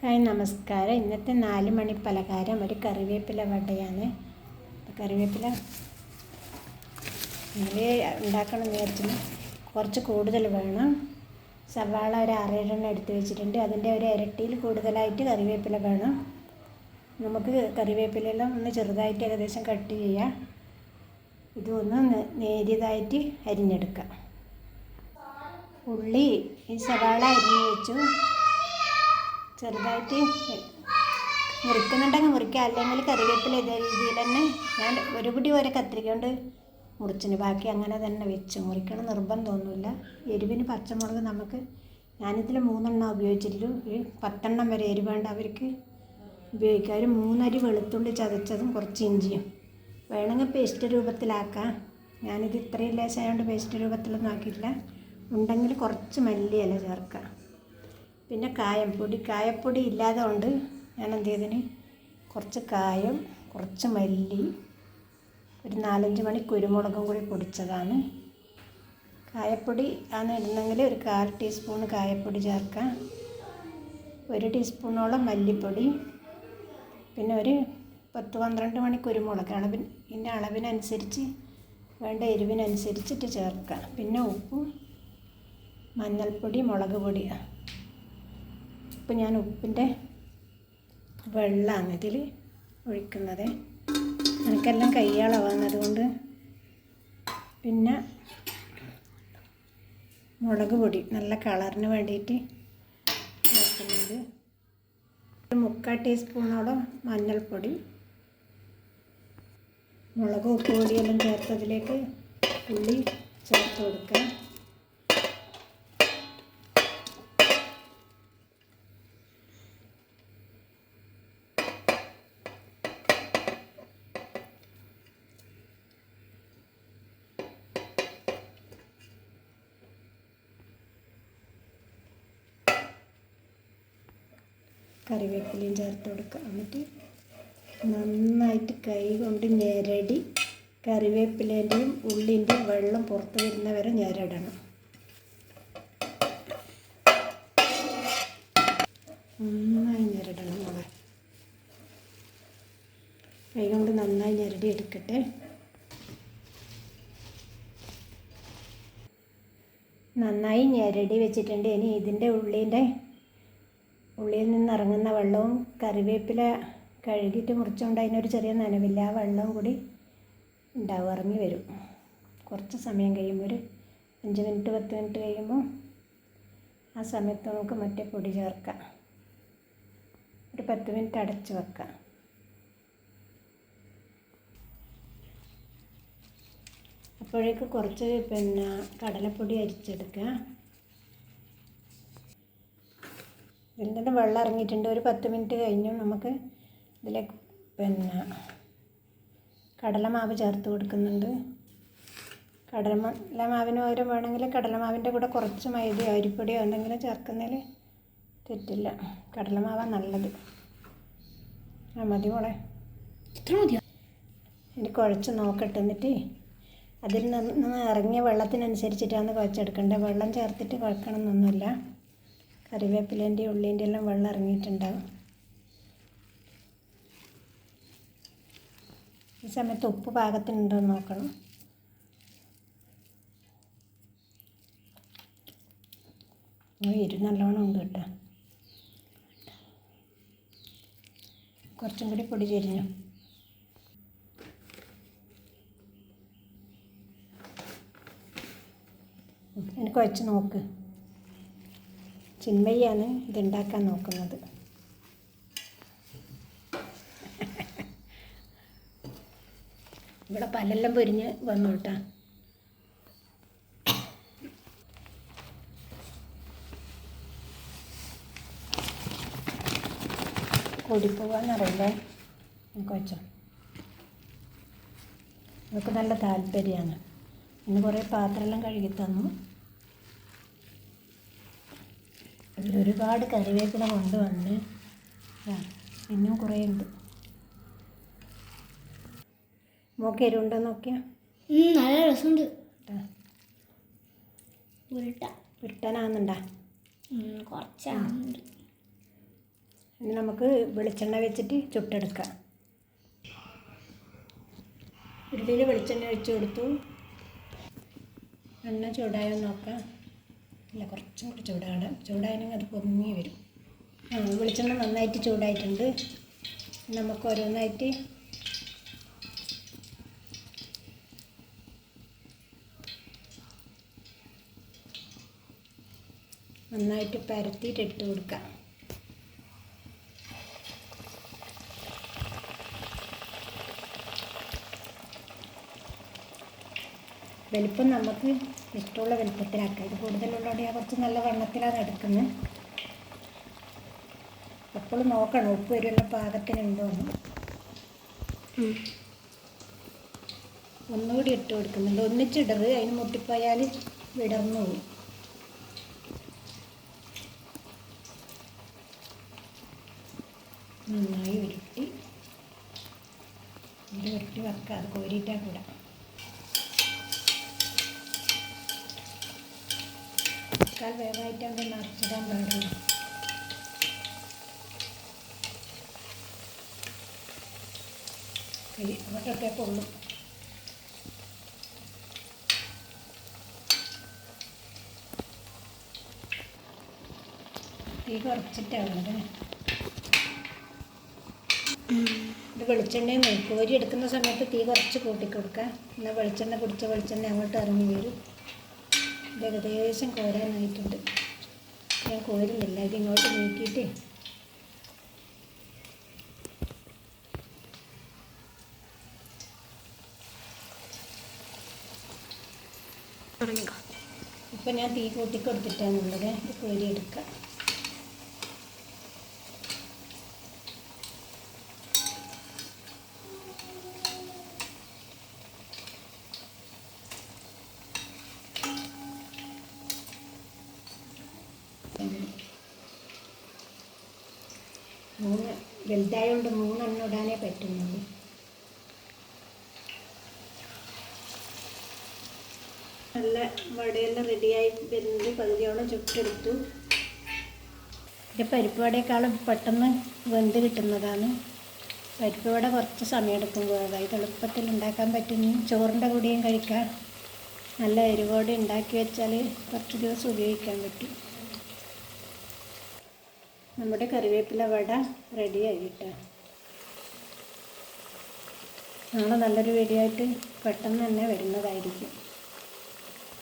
Hi നമസ്കാരം. ഇന്നത്തെ 4 മണി പലഹാരം ഒരു കറിവേപ്പില വടയാണ്. കറിവേപ്പില ഇങ്ങനെ ഉണ്ടാക്കണം എന്ന് വിചാരിച്ചാൽ കുറച്ച് കൂടുതൽ വേണം. സവാള ഒരു 6-7 എടുത്ത് വെച്ചിട്ടുണ്ട്. അതിൻ്റെ ഒരു ഇരട്ടിയിൽ കൂടുതലായിട്ട് കറിവേപ്പില വേണം. നമുക്ക് കറിവേപ്പിലെല്ലാം ഒന്ന് ചെറുതായിട്ട് ഏകദേശം കട്ട് ചെയ്യാം. ഇതൊന്ന് നേരിയതായിട്ട് അരിഞ്ഞെടുക്കാം. ഉള്ളി ഈ സവാള അരിഞ്ഞ് വെച്ചു. ചെറുതായിട്ട് മുറിക്കുന്നുണ്ടെങ്കിൽ മുറിക്കുക, അല്ലെങ്കിൽ കറിവേപ്പില ഇതേ രീതിയിൽ തന്നെ ഞാൻ ഒരു പിടി വരെ കത്തിരിക്ക കൊണ്ട് മുറിച്ചിന്, ബാക്കി അങ്ങനെ തന്നെ വെച്ച്. മുറിക്കണം നിർബന്ധമൊന്നുമില്ല. എരിവിന് പച്ചമുളക് ഞാനിതിൽ 3 എണ്ണം ഉപയോഗിച്ചിട്ടുള്ളൂ. ഒരു 10 എണ്ണം വരെ എരിവ് വേണ്ട അവർക്ക് ഉപയോഗിക്കാം. ഒരു 3 അരി വെളുത്തുള്ളി ചതച്ചതും കുറച്ച് ഇഞ്ചിയും വേണമെങ്കിൽ പേസ്റ്റ് രൂപത്തിലാക്കാം. ഞാനിത് ഇത്രയും ലേശമായതുകൊണ്ട് പേസ്റ്റ് രൂപത്തിലൊന്നും ആക്കിയിട്ടില്ല. ഉണ്ടെങ്കിൽ കുറച്ച് മല്ലിയില ചേർക്കാം. പിന്നെ കായപ്പൊടി ഇല്ലാതെ കൊണ്ട് ഞാൻ എന്ത് ചെയ്തതിന് കുറച്ച് കായം, കുറച്ച് മല്ലി, ഒരു 4-5 മണി കുരുമുളകും കൂടി പൊടിച്ചതാണ്. കായപ്പൊടി ആണ് ഇടുന്നെങ്കിൽ ഒരു 1/4 ടീസ്പൂൺ കായപ്പൊടി ചേർക്കാം. 1 ടീസ്പൂണോളം മല്ലിപ്പൊടി, പിന്നെ ഒരു 10-12 മണി കുരുമുളക് ഇതിൻ്റെ അളവിനനുസരിച്ച് വേണ്ട എരിവിനനുസരിച്ചിട്ട് ചേർക്കാം. പിന്നെ ഉപ്പും മഞ്ഞൾപ്പൊടി, മുളക് പൊടി. ഇപ്പം ഞാൻ ഉപ്പിൻ്റെ വെള്ളമാണ് ഇതിൽ ഒഴിക്കുന്നത്. എനിക്കെല്ലാം കയ്യാളാവുന്നതുകൊണ്ട്. പിന്നെ മുളക് പൊടി നല്ല കളറിന് വേണ്ടിയിട്ട് ചേർക്കുന്നുണ്ട്. ഒരു 3/4 ടീസ്പൂണോളം മഞ്ഞൾപ്പൊടി, മുളക്, ഉപ്പ് പൊടിയെല്ലാം ചേർത്തതിലേക്ക് ഉള്ളി ചേർത്ത് കൊടുക്കുക. കറിവേപ്പിലയും ചേർത്ത് കൊടുക്കുക. എന്നിട്ട് നന്നായിട്ട് കൈ കൊണ്ട് ഞെരടി കറിവേപ്പിലേൻ്റെയും ഉള്ളിൻ്റെയും വെള്ളം പുറത്ത് വരുന്നവരെ ഞെരടണം. നന്നായി ഞെരടണം. മോളെ കൈ കൊണ്ട് നന്നായി ഞെരടി എടുക്കട്ടെ. നന്നായി ഞെരടി വെച്ചിട്ടുണ്ട്. ഇനി ഇതിൻ്റെ ഉള്ളിയിൽ നിന്ന് ഇറങ്ങുന്ന വെള്ളവും കറിവേപ്പില കഴുകിയിട്ട് മുറിച്ചുകൊണ്ട് അതിനൊരു ചെറിയ നനവില്ല, ആ വെള്ളവും കൂടി ഉണ്ടാവും, ഇറങ്ങി വരും. കുറച്ച് സമയം കഴിയുമ്പോൾ ഒരു 5 മിനിറ്റ് 10 മിനിറ്റ് കഴിയുമ്പോൾ ആ സമയത്ത് നമുക്ക് മറ്റേ പൊടി ചേർക്കാം. ഒരു 10 മിനിറ്റ് അടച്ച് വെക്കാം. അപ്പോഴേക്ക് കുറച്ച് കടലപ്പൊടി അരിച്ചെടുക്കുക. ഇതിൽ നിന്ന് വെള്ളം ഇറങ്ങിയിട്ടുണ്ട്. ഒരു 10 മിനിറ്റ് കഴിഞ്ഞു. നമുക്ക് ഇതിലേക്ക് കടലമാവ് ചേർത്ത് കൊടുക്കുന്നുണ്ട്. കടലമാവിന് പകരം വേണമെങ്കിൽ കടലമാവിൻ്റെ കൂടെ കുറച്ച് മൈദയോ അരിപ്പൊടിയോ എന്തെങ്കിലും ചേർക്കുന്നതിൽ തെറ്റില്ല. കടലമാവാണ് നല്ലത്. മതി മോളെ, ഇത്ര മതിയോ? ഇനി കുഴച്ച് നോക്കട്ടെ. എന്നിട്ട് അതിൽ നിന്ന് ഇറങ്ങിയ വെള്ളത്തിനനുസരിച്ചിട്ടാണ് കുഴച്ചെടുക്കേണ്ടത്. വെള്ളം ചേർത്തിട്ട് കുഴക്കണം എന്നൊന്നുമില്ല. കറിവേപ്പിലേൻ്റെ ഉള്ളിൻ്റെ എല്ലാം വെള്ളം ഇറങ്ങിയിട്ടുണ്ടാകും. ഈ സമയത്ത് ഉപ്പ് പാകത്തിനുണ്ടോ എന്ന് നോക്കണം. നല്ലോണം ഉണ്ട് കേട്ടോ. കുറച്ചും കൂടി പൊടി ചെരിഞ്ഞു. എനിക്ക് കുഴച്ച് നോക്ക്. ചിന്മയാണ് ഇതുണ്ടാക്കാൻ നോക്കുന്നത്. ഇവിടെ പല്ലെല്ലാം പൊരിഞ്ഞ് വന്നു കേട്ടോ. ഓടിപ്പോവാന്നറിയില്ലേ. നമുക്ക് വെച്ചോ. ഇതൊക്കെ നല്ല താല്പര്യമാണ്. ഇന്ന് കുറേ പാത്രമെല്ലാം കഴുകി തന്നു. അതിലൊരുപാട് കറിവേപ്പില കൊണ്ടുവന്ന് ഇനിയും കുറേ ഉണ്ട്. മോക്ക് എരിവുണ്ടോ നോക്കിയാൽ? നല്ല രസമുണ്ട്. ഉരുട്ടാനാകുന്നുണ്ടാ? കുറച്ചാകുന്നുണ്ട്. ഇനി നമുക്ക് വെളിച്ചെണ്ണ വെച്ചിട്ട് ചുട്ടെടുക്കാം. ഉരുളിയിൽ വെളിച്ചെണ്ണ ഒഴിച്ച് കൊടുത്തു. എണ്ണ ചൂടായോ നോക്കാം. ഇല്ല, കുറച്ചും കൂടി ചൂടായാലും അത് പൊങ്ങി വരും. വെളിച്ചെണ്ണ നന്നായിട്ട് ചൂടായിട്ടുണ്ട്. നമുക്ക് ഓരോന്നായിട്ട് നന്നായിട്ട് പരത്തിയിട്ട് ഇട്ട് കൊടുക്കാം. വലിപ്പം നമുക്ക് ഇഷ്ടമുള്ള വലിപ്പത്തിലാക്കാം. ഇത് കൂടുതലുള്ളതുകൊണ്ട് ഞാൻ കുറച്ച് നല്ല വണ്ണത്തിലാണ് എടുക്കുന്നത്. എപ്പോഴും നോക്കണം ഉപ്പ് വരുന്ന പാകത്തിനുണ്ടോ എന്ന്. ഒന്നുകൂടി ഇട്ട് കൊടുക്കുന്നുണ്ട്. ഒന്നിച്ചിടറ്, അതിന് മുട്ടിപ്പോയാൽ വിടർന്നു പോകും. നന്നായി ഉരുട്ടി വെക്കുക. അത് കോരിയിട്ടാൽ കൂടാ. മുക്കാൽ വേവായിട്ടാകുമ്പോൾ നിറച്ചിടാൻ പാടില്ല. അങ്ങോട്ടൊക്കെ കൊള്ളും. തീ കുറച്ചിട്ടാണത്. ഇത് വെളിച്ചെണ്ണയും കോരി എടുക്കുന്ന സമയത്ത് തീ കുറച്ച് കൂട്ടിക്കൊടുക്കുക. എന്നാൽ വെളിച്ചെണ്ണ പിടിച്ച വെളിച്ചെണ്ണ അങ്ങോട്ട് ഇറങ്ങി വരും. ഇത് ഏകദേശം കോരാനായിട്ടുണ്ട്. ഞാൻ കോരുന്നില്ല, ഇത് ഇങ്ങോട്ട് നീക്കിയിട്ട് ഇപ്പം ഞാൻ തീ കൂട്ടിക്കൊടുത്തിട്ടാണുള്ളത്. ഇത് കോരിയെടുക്കാം. വലുതായതുകൊണ്ട് 3 എണ്ണം ഇടാനേ പറ്റുന്നുള്ളൂ. നല്ല വടയെല്ലാം റെഡിയായി വരുന്നത് പകുതിയോളം ചുട്ടെടുത്തു. ഇത് പരിപ്പ് വടയേക്കാളും പെട്ടെന്ന് വെന്ത് കിട്ടുന്നതാണ്. പരിപ്പ് വട കുറച്ച് സമയം എടുക്കും വേവാൻ. ഇത് എളുപ്പത്തിൽ ഉണ്ടാക്കാൻ പറ്റും. ചോറിൻ്റെ കൂടെയും കഴിക്കാം. നല്ല എരിവോടെ ഉണ്ടാക്കി വെച്ചാൽ കുറച്ച് ദിവസം ഉപയോഗിക്കാൻ പറ്റും. നമ്മുടെ കറിവേപ്പില വട റെഡിയായി കിട്ടുക. നാളെ നല്ലൊരു വീഡിയോ ആയിട്ട് പെട്ടെന്ന് തന്നെ വരുന്നതായിരിക്കും.